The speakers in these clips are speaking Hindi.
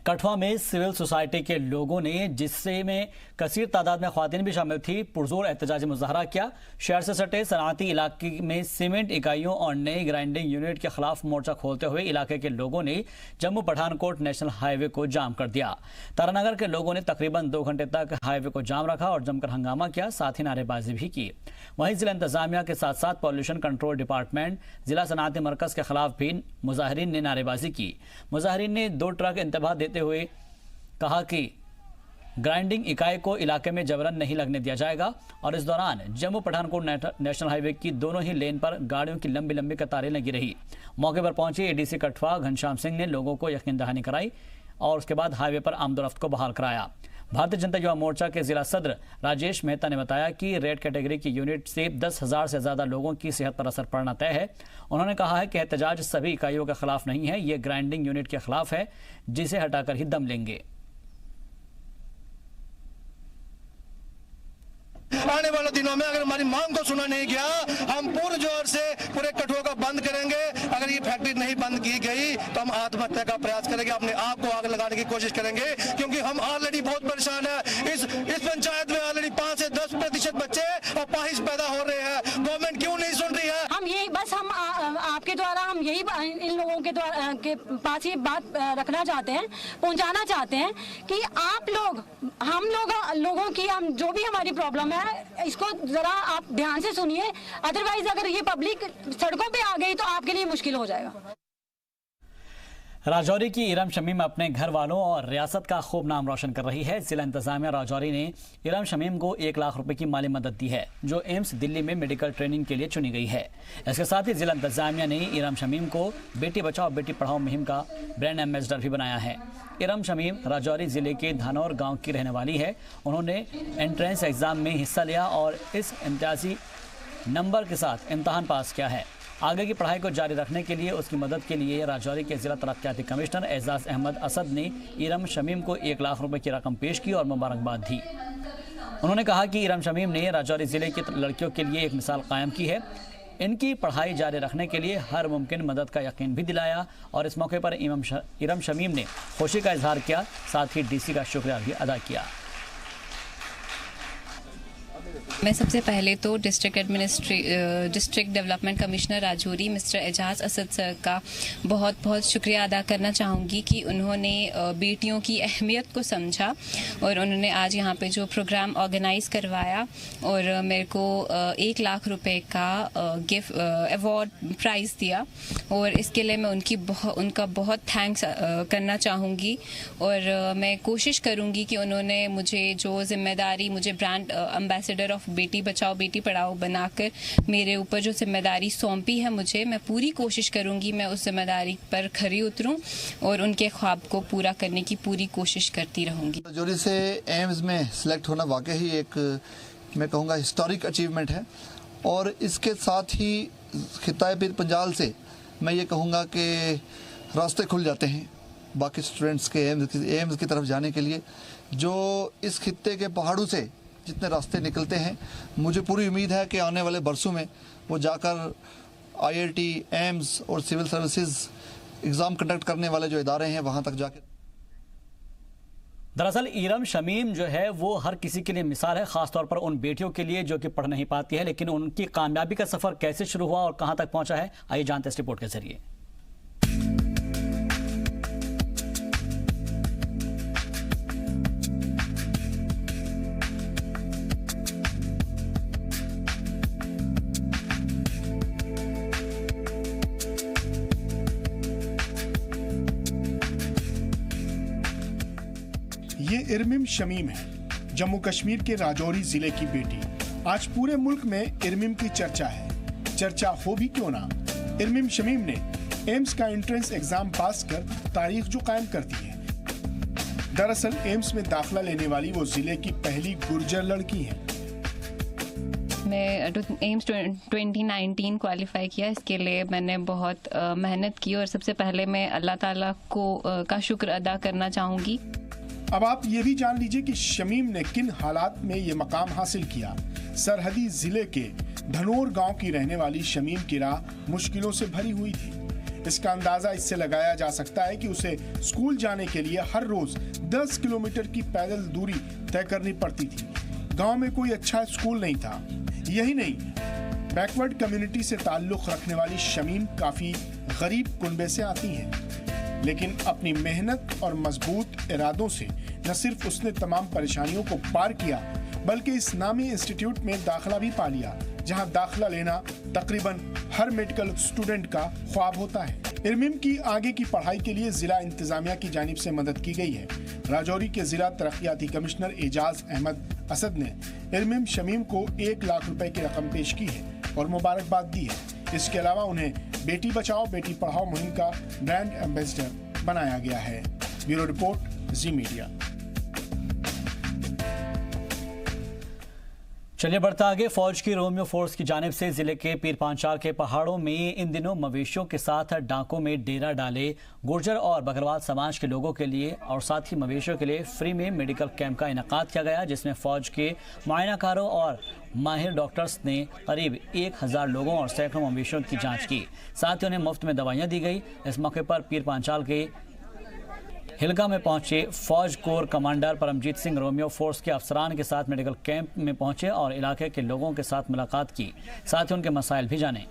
कठुआ में सिविल सोसाइटी के लोगों ने, जिसमें कसीर तादाद में ख्वातीन भी शामिल थी, पुरजोर एहतजाजी मुजाहरा किया। शहर से सटे सनाती इलाके में सीमेंट इकाइयों और नई ग्राइंडिंग यूनिट के खिलाफ मोर्चा खोलते हुए इलाके के लोगों ने जम्मू पठानकोट नेशनल हाईवे को जाम कर दिया। तारानगर के लोगों ने तकरीबन 2 घंटे तक हाईवे को जाम रखा और जमकर हंगामा किया, साथ ही नारेबाजी भी की। वहीं जिला इंतजामिया के साथ साथ पॉल्यूशन कंट्रोल डिपार्टमेंट, जिला सनाती मरकज के खिलाफ भी मुजाहिरीन ने नारेबाजी की। मुजाहिरीन ने 2 ट्रक इंतबाह देते हुए कहा कि ग्राइंडिंग इकाई को इलाके में जबरन नहीं लगने दिया जाएगा और इस दौरान जम्मू पठानकोट नेशनल हाईवे की दोनों ही लेन पर गाड़ियों की लंबी लंबी कतारें लगी रही। मौके पर पहुंचे एडीसी कठुआ घनश्याम सिंह ने लोगों को यकीन दहानी कराई और उसके बाद हाईवे पर आमदोरफ्त को बहाल कराया। भारतीय जनता युवा मोर्चा के जिला सदर राजेश मेहता ने बताया कि रेड कैटेगरी की यूनिट से 10,000 से ज्यादा लोगों की सेहत पर असर पड़ना तय है। उन्होंने कहा है कि एहतजाज सभी इकाइयों के खिलाफ नहीं है, ये ग्राइंडिंग यूनिट के खिलाफ है, जिसे हटाकर ही दम लेंगे। आने वाले दिनों में अगर हमारी मांग को सुना नहीं गया, हम पूरे जोर से पूरे कठुआ का बंद करेंगे। अगर ये फैक्ट्री नहीं बंद की गई तो हम आत्महत्या का प्रयास करेंगे, अपने आप को आग लगाने की कोशिश करेंगे, क्योंकि हम ऑलरेडी बहुत परेशान है। इस पंचायत में ऑलरेडी 5 से 10% बच्चे अपाहिज पैदा हो रहे हैं। गवर्नमेंट क्यों नहीं सुन रही है? हम यही बस हम आपके द्वारा हम यही इन लोगों के द्वारा के पास ये बात रखना चाहते हैं, पहुंचाना चाहते हैं कि आप लोग हम लोगों की हम जो भी हमारी प्रॉब्लम है इसको जरा आप ध्यान से सुनिए, अदरवाइज अगर ये पब्लिक सड़कों पे आ गई तो आपके लिए मुश्किल हो जाएगा। राजौरी की इरम शमीम अपने घर वालों और रियासत का खूब नाम रोशन कर रही है। जिला इंतजामिया राजौरी ने इरम शमीम को 1 लाख रुपए की माली मदद दी है, जो एम्स दिल्ली में मेडिकल ट्रेनिंग के लिए चुनी गई है। इसके साथ ही जिला इंतजामिया ने इरम शमीम को बेटी बचाओ बेटी पढ़ाओ मुहिम का ब्रांड एम्बेसडर भी बनाया है। इरम शमीम राजौरी जिले के धानौर गाँव की रहने वाली है। उन्होंने एंट्रेंस एग्जाम में हिस्सा लिया और इस इम्तियाजी नंबर के साथ इम्तहान पास किया है। आगे की पढ़ाई को जारी रखने के लिए उसकी मदद के लिए राजौरी के जिला तरक्याती कमिश्नर एजाज अहमद असद ने इरम शमीम को 1 लाख रुपए की रकम पेश की और मुबारकबाद दी। उन्होंने कहा कि इरम शमीम ने राजौरी जिले की लड़कियों के लिए एक मिसाल कायम की है। इनकी पढ़ाई जारी रखने के लिए हर मुमकिन मदद का यकीन भी दिलाया और इस मौके पर इरम शमीम ने खुशी का इजहार किया, साथ ही डीसी का शुक्रिया भी अदा किया। मैं सबसे पहले तो district development commissioner Rajouri mister Ejaz Asad sir का बहुत बहुत शुक्रिया अदा करना चाहूँगी कि उन्होंने बेटियों की अहमियत को समझा और उन्होंने आज यहाँ पे जो प्रोग्राम ऑर्गेनाइज करवाया और मेरे को 1 लाख रुपए का गिफ्ट अवार्ड प्राइज़ दिया और इसके लिए मैं उनका बहुत थैंक्स करना चाहूँगी। और मैं कोशिश करूँगी कि उन्होंने मुझे जो जिम्मेदारी मुझे brand ambassador of Beti Bachao Beti Padhao बनाकर मेरे ऊपर जो जिम्मेदारी सौंपी है मुझे, मैं पूरी कोशिश करूंगी मैं उस जिम्मेदारी पर खरी उतरूं और उनके ख्वाब को पूरा करने की पूरी कोशिश करती रहूंगी। राजौरी से एम्स में सिलेक्ट होना वाकई ही एक मैं कहूँगा हिस्टोरिक अचीवमेंट है और इसके साथ ही खिताए पीर पंजाल से मैं ये कहूँगा कि रास्ते खुल जाते हैं बाकी स्टूडेंट्स के एम्स की तरफ जाने के लिए। जो इस खित्ते के पहाड़ों से जितने रास्ते निकलते हैं, मुझे पूरी उम्मीद है कि आने वाले बरसों में वो जाकर आईआईटी, एम्स और सिविल सर्विसेज एग्ज़ाम कंडक्ट करने वाले जो इदारे हैं वहाँ तक जाकर। दरअसल इरम शमीम जो है वो हर किसी के लिए मिसाल है, खासतौर पर उन बेटियों के लिए जो कि पढ़ नहीं पाती है। लेकिन उनकी कामयाबी का सफ़र कैसे शुरू हुआ और कहाँ तक पहुँचा है, आइए जानते हैं इस रिपोर्ट के जरिए। ये इरमिम शमीम है, जम्मू कश्मीर के राजौरी जिले की बेटी। आज पूरे मुल्क में इरमिम की चर्चा है। चर्चा हो भी क्यों ना, इरमिम शमीम ने एम्स का एंट्रेंस एग्जाम पास कर तारीख जो कायम कर दी है। दरअसल एम्स में दाखिला लेने वाली वो जिले की पहली गुर्जर लड़की है। मैं एम्स 2019 क्वालिफाई किया। इसके लिए मैंने बहुत मेहनत की और सबसे पहले मैं अल्लाह ताला का शुक्र अदा करना चाहूँगी। अब आप ये भी जान लीजिए कि शमीम ने किन हालात में ये मकाम हासिल किया। सरहदी जिले के धनौर गांव की रहने वाली शमीम की राह मुश्किलों से भरी हुई थी। इसका अंदाजा इससे लगाया जा सकता है कि उसे स्कूल जाने के लिए हर रोज 10 किलोमीटर की पैदल दूरी तय करनी पड़ती थी। गांव में कोई अच्छा स्कूल नहीं था। यही नहीं, बैकवर्ड कम्युनिटी से ताल्लुक रखने वाली शमीम काफी गरीब कुनबे से आती हैं, लेकिन अपनी मेहनत और मजबूत इरादों से न सिर्फ उसने तमाम परेशानियों को पार किया, बल्कि इस नामी इंस्टीट्यूट में दाखिला भी पा लिया, जहां दाखिला लेना तकरीबन हर मेडिकल स्टूडेंट का ख्वाब होता है। इरमिम की आगे की पढ़ाई के लिए जिला इंतजामिया की जानिब से मदद की गई है। राजौरी के जिला तरक्याती कमिश्नर एजाज अहमद असद ने इरमिम शमीम को 1 लाख रुपए की रकम पेश की है और मुबारकबाद दी है। इसके अलावा उन्हें बेटी बचाओ बेटी पढ़ाओ मुहिम का ब्रांड एम्बेसडर बनाया गया है। ब्यूरो रिपोर्ट, जी मीडिया। चलिए बढ़ता आगे। फौज की रोमियो फोर्स की जानिब से जिले के पीर पांचाल के पहाड़ों में इन दिनों मवेशियों के साथ डाकों में डेरा डाले गुर्जर और बकरवाल समाज के लोगों के लिए और साथ ही मवेशियों के लिए फ्री में मेडिकल कैंप का इनेकाद किया गया, जिसमें फौज के मुआयनाकारों और माहिर डॉक्टर्स ने करीब 1000 लोगों और सैकड़ों मवेशियों की जाँच की। साथ ही उन्हें मुफ्त में दवाइयाँ दी गई। इस मौके पर पीर पांचाल के हिलका में पहुंचे फौज core commander Paramjit Singh Romeo force के अफसरान के साथ मेडिकल कैंप में पहुंचे और इलाके के लोगों के साथ मुलाकात की, साथ ही उनके मसाइल भी जाने।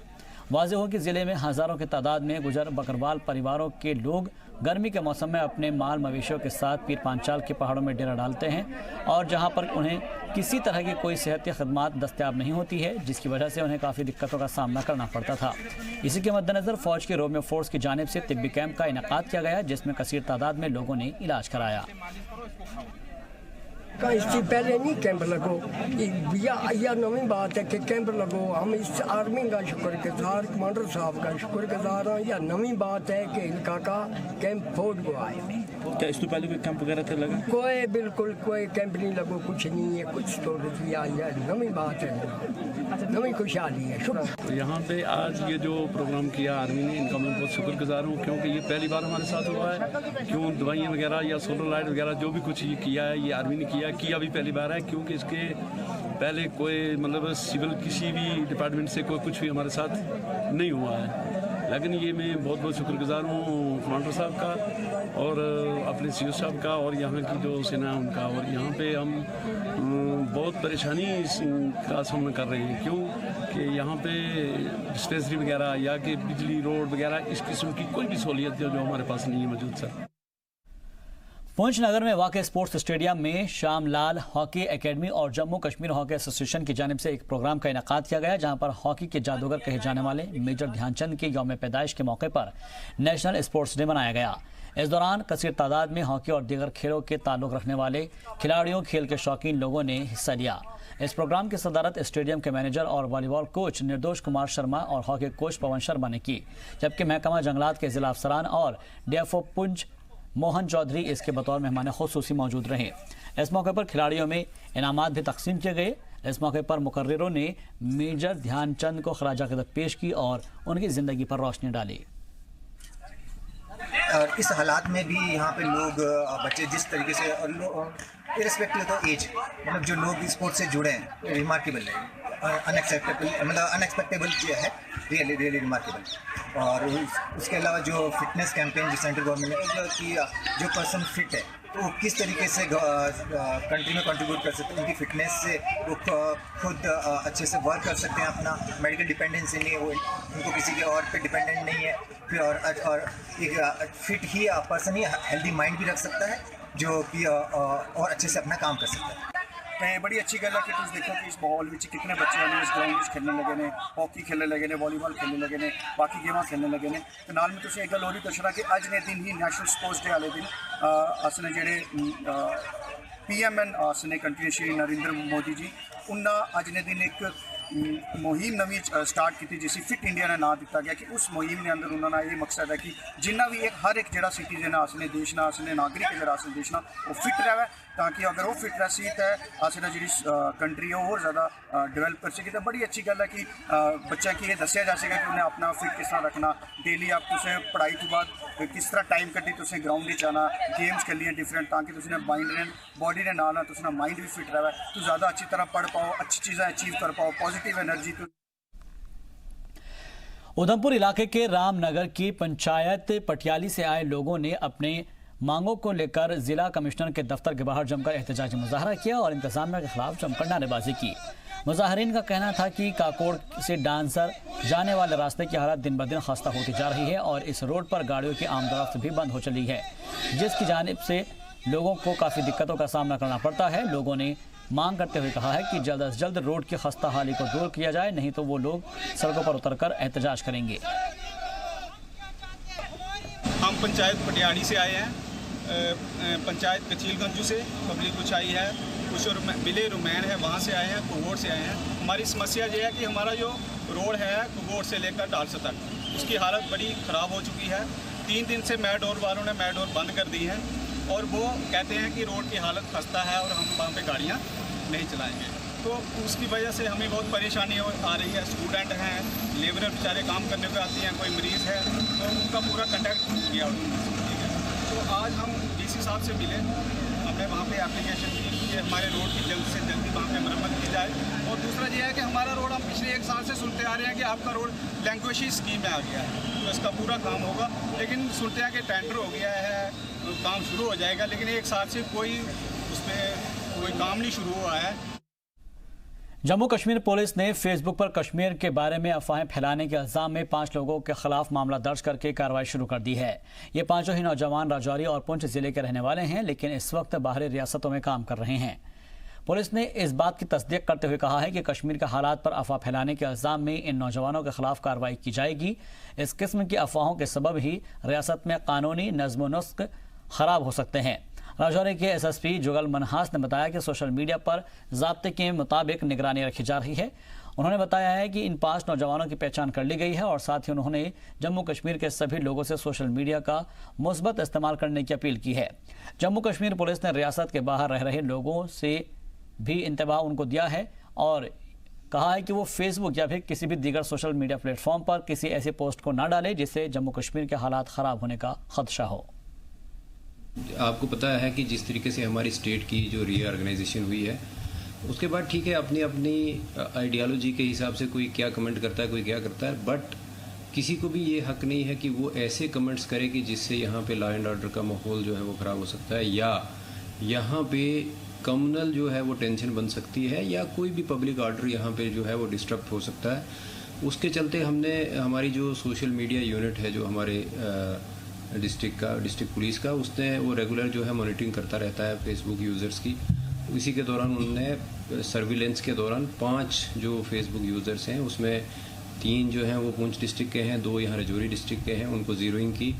वाज़ेह हो कि ज़िले में हज़ारों की तादाद में गुजर बकरवाल परिवारों के लोग गर्मी के मौसम में अपने माल मवेशियों के साथ पीर पांचाल के पहाड़ों में डेरा डालते हैं और जहां पर उन्हें किसी तरह की कोई सेहती खदमात दस्तियाब नहीं होती है, जिसकी वजह से उन्हें काफ़ी दिक्कतों का सामना करना पड़ता था। इसी के मद्देनज़र फ़ौज के रोमियो फोर्स की जानिब से तिब्बी कैंप का इनेकाद किया गया, जिसमें कसीर तादाद में लोगों ने इलाज कराया। इससे पहले नहीं कैंप लगो, यह नवी बात है कि कैंप लगो। हम इस आर्मी का शुक्रगुजार, कमांडर साहब का शुक्रगुजार हैं। यह नवी बात है कि इनका का कैंप फौज को आए। क्या इस तो पहले कोई कैंप वगैरह थे लगा? कोई बिल्कुल कोई कैंप नहीं लगो, कुछ नहीं है, कुछ तो नवी बात है, नवी खुशहाली है। शुक्र। यहाँ पे आज ये जो प्रोग्राम किया आर्मी ने, इनका मैं बहुत शुक्रगुजार हूँ, क्योंकि ये पहली बार हमारे साथ हुआ है। क्यों दवाइयाँ वगैरह या सोलर लाइट वगैरह जो भी कुछ ये किया है, ये आर्मी ने किया भी पहली बार है, क्योंकि इसके पहले कोई मतलब सिविल किसी भी डिपार्टमेंट से कोई कुछ भी हमारे साथ नहीं हुआ है। लेकिन ये मैं बहुत बहुत शुक्रगुजार हूँ कमांडर साहब का और अपने सीओ साहब का और यहाँ की जो सेना है उनका। और यहाँ पे हम बहुत परेशानी का सामना कर रहे हैं, क्यों कि यहाँ पे डिस्पेंसरी वगैरह या कि बिजली रोड वगैरह इस किस्म की कोई भी सहूलियत जो हमारे पास नहीं है मौजूद सर। पुंछ नगर में वाक़ स्पोर्ट्स स्टेडियम में श्यामलाल हॉकी एकेडमी और जम्मू कश्मीर हॉकी एसोसिएशन की जानिब से एक प्रोग्राम का इनेकाद किया गया, जहां पर हॉकी के जादूगर कहे जाने वाले मेजर ध्यानचंद के यौम पैदाइश के मौके पर नेशनल स्पोर्ट्स डे मनाया गया। इस दौरान कसीर तादाद में हॉकी और दीगर खेलों के ताल्लुक रखने वाले खिलाड़ियों, खेल के शौकीन लोगों ने हिस्सा लिया। इस प्रोग्राम की सदारत स्टेडियम के मैनेजर और वॉलीबॉल कोच निर्दोष कुमार शर्मा और हॉकी कोच पवन शर्मा ने की, जबकि महकमा जंगलात के जिला अफसरान और डीएफओ पुंछ मोहन चौधरी इसके बतौर मेहमान खुसूसी मौजूद रहे। इस मौके पर खिलाड़ियों में इनामात भी तकसीम किए गए। इस मौके पर मुकर्रिरों ने मेजर ध्यानचंद को खराज अक़ीदत पेश की और उनकी ज़िंदगी पर रोशनी डाली। और इस हालात में भी यहाँ पे लोग बच्चे जिस तरीके से इररिस्पेक्टिव ऑफ एज, मतलब जो लोग स्पोर्ट्स से जुड़े हैं, रिमार्केबल है, अनएक्सपेक्टेबल है, रियली रिमार्केबल। और उसके अलावा जो फिटनेस कैंपेन जो सेंट्रल गवर्नमेंट ने किया, जो पर्सन फिट है तो वो किस तरीके से कंट्री में कंट्रीब्यूट कर सकते हैं, उनकी फिटनेस से वो खुद अच्छे से वर्क कर सकते हैं, अपना मेडिकल डिपेंडेंसी नहीं है, वो उनको किसी के और पे डिपेंडेंट नहीं है। फिर और एक फिट ही पर्सन ही हेल्दी माइंड भी रख सकता है, जो कि और अच्छे से अपना काम कर सकता है। ਤੇ ਬੜੀ ਅੱਛੀ ਗੱਲ ਹੈ ਕਿ ਤੁਸੀਂ ਦੇਖੋ ਕਿ ਇਸ ਮਾਹੌਲ ਵਿੱਚ ਕਿੰਨੇ ਬੱਚਿਆਂ ਨੇ ਇਸ ਗਰਾਊਂਡ ਵਿੱਚ ਖੇਡਣ ਲੱਗੇ ਨੇ, ਹੌਕੀ ਖੇਡਣ ਲੱਗੇ ਨੇ, ਵਾਲੀਬਾਲ ਖੇਡਣ ਲੱਗੇ ਨੇ, ਬਾਕੀ ਗੇਮਾਂ ਖੇਡਣ ਲੱਗੇ ਨੇ। ਤੇ ਨਾਲ ਮੈਂ ਤੁਸੀਂ ਇੱਕ ਗੱਲ ਹੋਰ ਵੀ ਦੱਸਣਾ ਕਿ ਅੱਜ ਦੇ ਦਿਨ ਹੀ ਨੈਸ਼ਨਲ ਸਪੋਰਟਸ ਡੇ ਵਾਲੇ ਦਿਨ ਅਸਨੇ ਜਿਹੜੇ पीएमएन असने कंट्री श्री नरेंद्र मोदी जी उन्ना अज ने दिन एक मुहिम नवी स्टार्ट की जिसे फिट इंडिया ने नाम दिता गया कि उस मुहिम के अंदर उन्होंने ये मकसद है कि जिन्ना भी एक हर एक जरा सिटीजन है असने देश ना असने नागरिक है जरा असने देश ना वो फिट रहे, ताकि अगर वो फिट रही तो असने जी कंट्री है और ज़्यादा डिवेल्प कर सके। तो बड़ी अच्छी गल है कि बच्चा की ये दसिया जा सके कि उन्हें अपना फिट किस तरह रखना, डेली आप तुसें पढ़ाई के बाद किस तरह टाइम कड्डी तुसें ग्राउंड में आना, गेम्स खेलिए डिफरेंट, ताकि तुसें माइंड ने बॉडी ने नाल तुसें माइंड भी फिट रहे, तो ज़्यादा अच्छी तरह पढ़ पाओ, अच्छी चीज़ें अचीव कर पाओ, पॉजिटिव एनर्जी। उधमपुर इलाके के रामनगर की पंचायत पटियाली से आए लोगों ने अपने मांगों को लेकर जिला कमिश्नर के दफ्तर के बाहर जमकर एहतजाजी मुजाहरा किया और इंतजामिया के खिलाफ जमकर नारेबाजी की। मुजाहरीन का कहना था कि काकोड़ से डांसर जाने वाले रास्ते की हालत दिन ब दिन खस्ता होती जा रही है और इस रोड पर गाड़ियों की आमदोरफ्त भी बंद हो चली है, जिसकी जानिब से लोगों को काफ़ी दिक्कतों का सामना करना पड़ता है। लोगों ने मांग करते हुए कहा है कि जल्द से जल्द रोड की खस्ता हाली को दूर किया जाए, नहीं तो वो लोग सड़कों पर उतरकर एहतजाज करेंगे। हम पंचायत पटियाली से आए हैं, पंचायत कचीलगंजू से पब्लिक कुछ आई है, कुछ बिले रुमैन है वहाँ से आए हैं, कुगोड़ से आए हैं। हमारी समस्या ये है कि हमारा जो रोड है कुगोड़ से लेकर डालसा तक, उसकी हालत बड़ी ख़राब हो चुकी है। 3 दिन से मैडोर वालों ने मैडोर बंद कर दी है और वो कहते हैं कि रोड की हालत खस्ता है और हम वहाँ पे गाड़ियाँ नहीं चलाएंगे, तो उसकी वजह से हमें बहुत परेशानी आ रही है। स्टूडेंट हैं, लेबर बेचारे काम करने को आती हैं, कोई मरीज़ है तो उनका पूरा कंटेक्ट टूट गया ठीक है। तो आज हम डीसी साहब से मिले, हमने वहाँ पे एप्लीकेशन की कि हमारे रोड की जल्द से जल्दी वहाँ पे मरम्मत की जाए। और दूसरा ये है कि हमारा रोड हम पिछले 1 साल से सुनते आ रहे हैं कि आपका रोड लैंग्वेज स्कीम में आ गया है, तो इसका पूरा काम होगा, लेकिन सुनते हैं कि टेंडर हो गया है, काम शुरू हो जाएगा, लेकिन 1 साल से कोई उसमें कोई काम नहीं शुरू हुआ है। जम्मू कश्मीर पुलिस ने फेसबुक पर कश्मीर के बारे में अफवाहें फैलाने के इल्जाम में 5 लोगों के खिलाफ मामला दर्ज करके कार्रवाई शुरू कर दी है। ये पांचों ही नौजवान राजौरी और पुंछ जिले के रहने वाले हैं, लेकिन इस वक्त बाहरी रियासतों में काम कर रहे हैं। पुलिस ने इस बात की तस्दीक करते हुए कहा है कि कश्मीर के हालात पर अफवाह फैलाने के इल्जाम में इन नौजवानों के खिलाफ कार्रवाई की जाएगी। इस किस्म की अफवाहों के सबब ही रियासत में कानूनी नज़्म-ओ-नस्क खराब हो सकते हैं। राजौरी के एसएसपी जुगल मनहास ने बताया कि सोशल मीडिया पर ज़ाब्ते के मुताबिक निगरानी रखी जा रही है। उन्होंने बताया है कि इन 5 नौजवानों की पहचान कर ली गई है और साथ ही उन्होंने जम्मू कश्मीर के सभी लोगों से सोशल मीडिया का मुस्बत इस्तेमाल करने की अपील की है। जम्मू कश्मीर पुलिस ने रियासत के बाहर रह रहे लोगों से भी इंतबाह उनको दिया है और कहा है कि वो फेसबुक या फिर किसी भी दीगर सोशल मीडिया प्लेटफॉर्म पर किसी ऐसे पोस्ट को ना डाले जिससे जम्मू कश्मीर के हालात ख़राब होने का खदशा हो। आपको पता है कि जिस तरीके से हमारी स्टेट की जो रीऑर्गेनाइजेशन हुई है, उसके बाद ठीक है अपनी अपनी आइडियालॉजी के हिसाब से कोई क्या कमेंट करता है, कोई क्या करता है, बट किसी को भी ये हक नहीं है कि वो ऐसे कमेंट्स करे कि जिससे यहाँ पे लॉ एंड ऑर्डर का माहौल जो है वो ख़राब हो सकता है या यहाँ पे कम्युनल जो है वो टेंशन बन सकती है या कोई भी पब्लिक ऑर्डर यहाँ पे जो है वो डिस्टर्ब हो सकता है। उसके चलते हमने हमारी जो सोशल मीडिया यूनिट है जो हमारे डिस्ट्रिक्ट पुलिस का, उसने वो रेगुलर जो है मॉनिटरिंग करता रहता है फेसबुक यूज़र्स की। इसी के दौरान उन्होंने सर्विलेंस के दौरान 5 जो फेसबुक यूज़र्स हैं उसमें 3 जो हैं वो पुंछ डिस्ट्रिक्ट के हैं, 2 यहाँ राजौरी डिस्ट्रिक्ट के हैं, उनको ज़ीरोइंग की।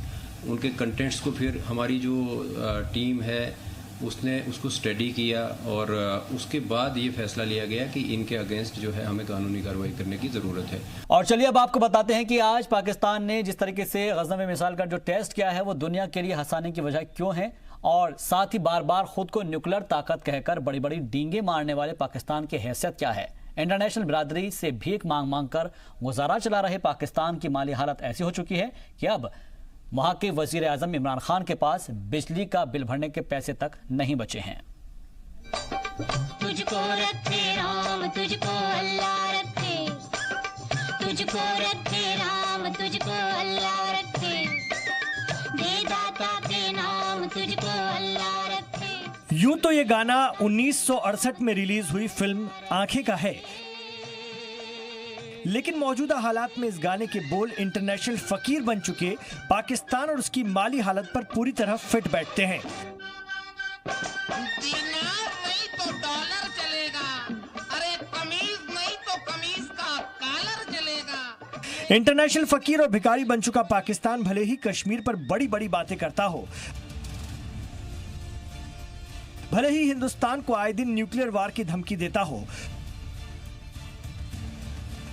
उनके कंटेंट्स को फिर हमारी जो टीम है उसने उसको स्टडी किया और उसके बाद ये फैसला लिया गया कि इनके अगेंस्ट जो है हमें कानूनी कार्रवाई करने की ज़रूरत है। और चलिए अब आपको बताते हैं कि आज पाकिस्तान ने जिस तरीके से गज़नवी मिसाइल का जो टेस्ट किया है वो दुनिया के लिए हंसाने की वजह क्यों है और साथ ही बार बार खुद को न्यूक्लियर ताकत कहकर बड़ी बड़ी डींगे मारने वाले पाकिस्तान की हैसियत क्या है। इंटरनेशनल बिरादरी से भीख मांग कर गुजारा चला रहे पाकिस्तान की माली हालत ऐसी हो चुकी है कि अब वहां के वजीर आजम इमरान खान के पास बिजली का बिल भरने के पैसे तक नहीं बचे हैं। तुझको रखे राम, तुझको अल्लाह रखे, तुझको रखे राम, तुझको अल्लाह रखे, दे दाता के नाम, तुझको अल्लाह रखे। यूं तो ये गाना 1968 में रिलीज हुई फिल्म आंखें का है, लेकिन मौजूदा हालात में इस गाने के बोल इंटरनेशनल फकीर बन चुके पाकिस्तान और उसकी माली हालत पर पूरी तरह फिट बैठते हैं। दिनार नहीं तो डॉलर चलेगा, अरे कमीज नहीं तो कमीज का कॉलर चलेगा। इंटरनेशनल फकीर और भिखारी बन चुका पाकिस्तान भले ही कश्मीर पर बड़ी बड़ी बातें करता हो, भले ही हिंदुस्तान को आए दिन न्यूक्लियर वार की धमकी देता हो,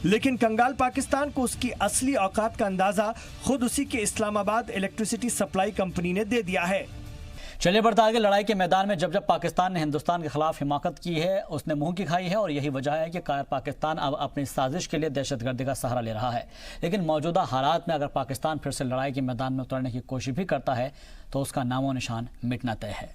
लेकिन कंगाल पाकिस्तान को उसकी असली औकात का अंदाजा खुद उसी के इस्लामाबाद इलेक्ट्रिसिटी सप्लाई कंपनी ने दे दिया है। चलिए बढ़ता आगे। लड़ाई के मैदान में जब पाकिस्तान ने हिंदुस्तान के खिलाफ हिमाकत की है उसने मुंह की खाई है और यही वजह है कि पाकिस्तान अब अपनी साजिश के लिए दहशतगर्दी का सहारा ले रहा है। लेकिन मौजूदा हालात में अगर पाकिस्तान फिर से लड़ाई के मैदान में उतरने की कोशिश भी करता है तो उसका नामो निशान मिटना तय है।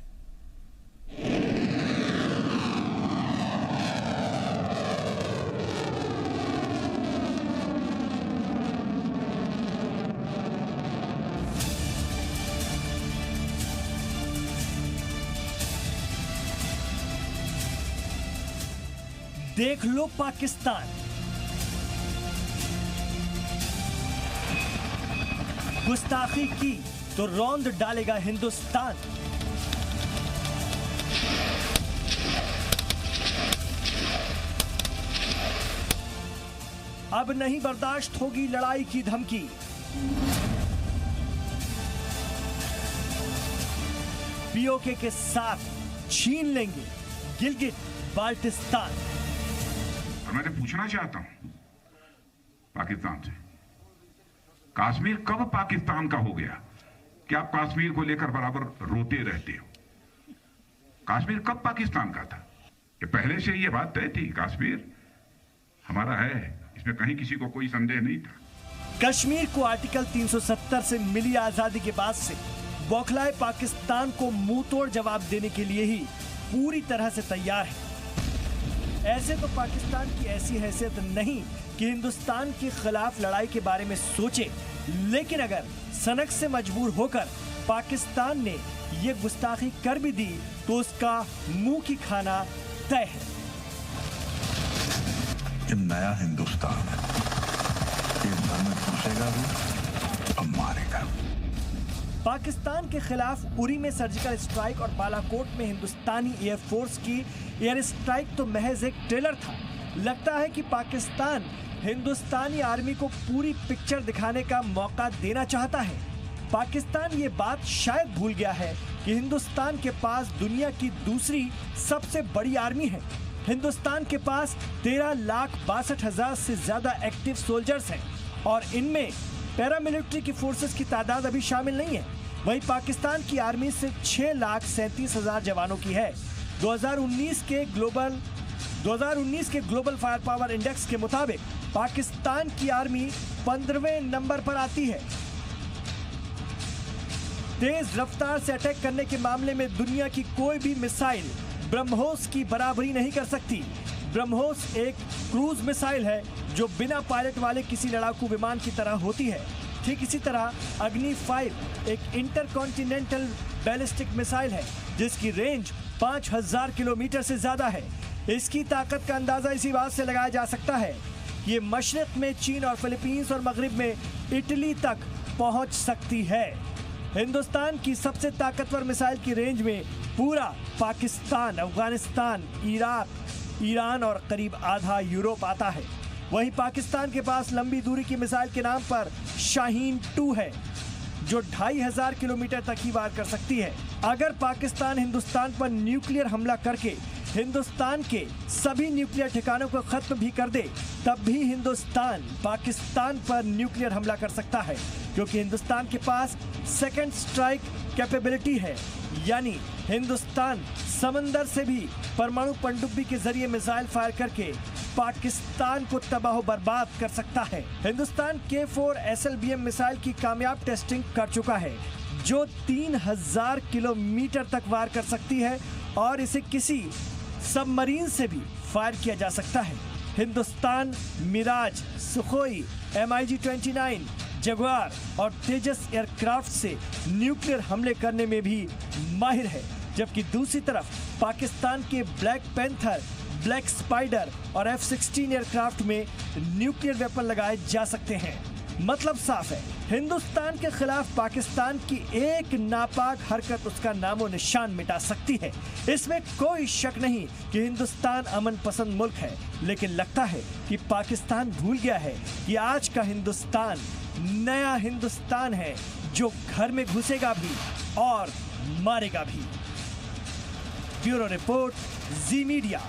देख लो पाकिस्तान। गुस्ताखी की तो रौंद डालेगा हिंदुस्तान। अब नहीं बर्दाश्त होगी लड़ाई की धमकी। पीओके के साथ छीन लेंगे गिलगिट बाल्टिस्तान। और मैं पूछना चाहता हूं पाकिस्तान से, कश्मीर कब पाकिस्तान का हो गया कि आप कश्मीर को लेकर बराबर रोते रहते हो? कश्मीर कब पाकिस्तान का था? कि पहले से ये बात तय थी कश्मीर हमारा है, इसमें कहीं किसी को कोई संदेह नहीं था। कश्मीर को आर्टिकल 370 से मिली आजादी के बाद से बौखलाए पाकिस्तान को मुंह तोड़ जवाब देने के लिए ही पूरी तरह से तैयार है। ऐसे तो पाकिस्तान की ऐसी हैसियत नहीं कि हिंदुस्तान के खिलाफ लड़ाई के बारे में सोचे, लेकिन अगर सनक से मजबूर होकर पाकिस्तान ने ये गुस्ताखी कर भी दी तो उसका मुंह की खाना तय है। ये नया हिंदुस्तान है, ये घर में घुसेगा भी और मारेगा। पाकिस्तान के खिलाफ उरी में सर्जिकल स्ट्राइक और बालाकोट में हिंदुस्तानी एयरफोर्स की एयर स्ट्राइक तो महज एक ट्रेलर था। लगता है कि पाकिस्तान हिंदुस्तानी आर्मी को पूरी पिक्चर दिखाने का मौका देना चाहता है। पाकिस्तान ये बात शायद भूल गया है कि हिंदुस्तान के पास दुनिया की दूसरी सबसे बड़ी आर्मी है। हिंदुस्तान के पास 13,62,000 से ज्यादा एक्टिव सोल्जर्स हैं और इनमें पैरामिलिट्री की फोर्सेस की तादाद अभी शामिल नहीं है। वहीं पाकिस्तान की आर्मी सिर्फ 6,37,000 जवानों की है। 2019 के ग्लोबल फायर पावर इंडेक्स के मुताबिक पाकिस्तान की आर्मी 15वें नंबर पर आती है। तेज रफ्तार से अटैक करने के मामले में दुनिया की कोई भी मिसाइल ब्रह्मोस की बराबरी नहीं कर सकती। ब्रह्मोस एक क्रूज मिसाइल है जो बिना पायलट वाले किसी लड़ाकू विमान की तरह होती है। ठीक इसी तरह अग्नि 5 एक इंटरकॉन्टिनेंटल बैलिस्टिक मिसाइल है जिसकी रेंज 5,000 किलोमीटर से ज्यादा है। इसकी ताकत का अंदाजा इसी बात से लगाया जा सकता है ये मशरिक में चीन और फिलीपींस और मगरिब में इटली तक पहुंच सकती है। हिंदुस्तान की सबसे ताकतवर मिसाइल की रेंज में पूरा पाकिस्तान, अफगानिस्तान, इराक, ईरान और करीब आधा यूरोप आता है। वहीं पाकिस्तान के पास लंबी दूरी की मिसाइल के नाम पर शाहीन 2 है जो 2,500 किलोमीटर तक ही वार कर सकती है। अगर पाकिस्तान हिंदुस्तान पर न्यूक्लियर हमला करके हिंदुस्तान के सभी न्यूक्लियर ठिकानों को खत्म भी कर दे तब भी हिंदुस्तान पाकिस्तान पर न्यूक्लियर हमला कर सकता है क्योंकि हिंदुस्तान के पास सेकंड स्ट्राइक कैपेबिलिटी है, यानी हिंदुस्तान समंदर से भी परमाणु पनडुब्बी के जरिए मिसाइल फायर करके पाकिस्तान को तबाह बर्बाद कर सकता है। हिंदुस्तान K4 SLBM मिसाइल की कामयाब टेस्टिंग कर चुका है जो 3,000 किलोमीटर तक वार कर सकती है और इसे किसी सबमरीन से भी फायर किया जा सकता है। Hindustan Miraj, Sukhoi, MiG-29, Jaguar और तेजस एयरक्राफ्ट से न्यूक्लियर हमले करने में भी माहिर है, जबकि दूसरी तरफ पाकिस्तान के ब्लैक पैंथर, ब्लैक स्पाइडर और F-16 एयरक्राफ्ट में न्यूक्लियर वेपन लगाए जा सकते हैं। मतलब साफ है, हिंदुस्तान के खिलाफ पाकिस्तान की एक नापाक हरकत उसका नामो निशान मिटा सकती है। इसमें कोई शक नहीं कि हिंदुस्तान अमन पसंद मुल्क है, लेकिन लगता है कि पाकिस्तान भूल गया है कि आज का हिंदुस्तान नया हिंदुस्तान है जो घर में घुसेगा भी और मारेगा भी। ब्यूरो रिपोर्ट, जी मीडिया।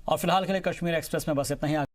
और फिलहाल के लिए कश्मीर एक्सप्रेस में बस इतना ही।